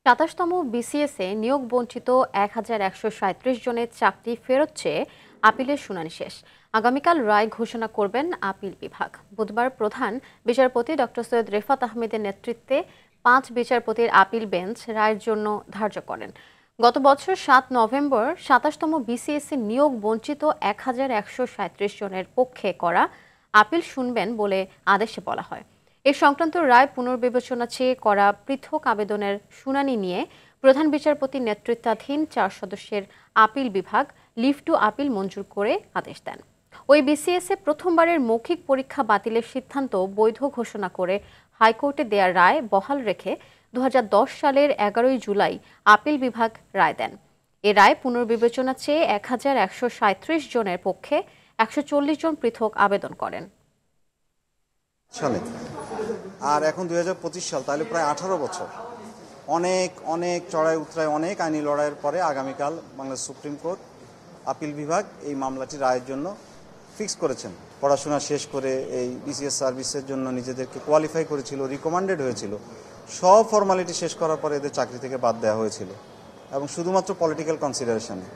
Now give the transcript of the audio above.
২৭তম বিসিএসে নিয়োগ বঞ্চিত ১,১৩৭ জনের চাকরি ফেরত চেয়ে আপিলের শুনানি শেষ। আগামীকাল রায় ঘোষণা করবেন আপিল বিভাগ। বুধবার প্রধান বিচারপতি ডক্টর সৈয়দ রেফাত আহমেদের নেতৃত্বে ৫ বিচারপতির আপিল বেঞ্চ রায়ের জন্য ধার্য করেন। গত বছর ৭ নভেম্বর ২৭তম বিসিএসে নিয়োগ বঞ্চিত ১,১৩৭ জনের পক্ষে করা আপিল শুনবেন বলে আদেশে বলা হয়। এ সংক্রান্ত রায় পুনর্বিবেচনা চেয়ে করা পৃথক আবেদনের শুনানি নিয়ে প্রধান বিচারপতির নেতৃত্বাধীন ৪ সদস্যের আপিল বিভাগ লিভ টু আপিল মঞ্জুর করে আদেশ দেন। ওই বিসিএসে প্রথমবারের মৌখিক পরীক্ষা বাতিলের সিদ্ধান্ত বৈধ ঘোষণা করে হাইকোর্টে দেয়া রায় বহাল রেখে ২০১০ সালের ১১ জুলাই আপিল বিভাগ রায় দেন। এ রায় পুনর্বিবেচনা চেয়ে ১,১৩৭ জনের পক্ষে ১৪০ জন পৃথক আবেদন করেন। আর এখন ২০২৫ সাল, তাহলে প্রায় ১৮ বছর অনেক অনেক চড়াই উতরায় অনেক আইনি লড়াইয়ের পরে আগামীকাল বাংলাদেশ সুপ্রিম কোর্ট আপিল বিভাগ এই মামলাটি রায়ের জন্য ফিক্স করেছেন। পড়াশোনা শেষ করে এই বিসিএস সার্ভিসের জন্য নিজেদেরকে কোয়ালিফাই করেছিল, রিকমেন্ডেড হয়েছিল, সব ফর্মালিটি শেষ করার পরে এদের চাকরি থেকে বাদ দেওয়া হয়েছিল এবং শুধুমাত্র পলিটিক্যাল কনসিডারেশনে।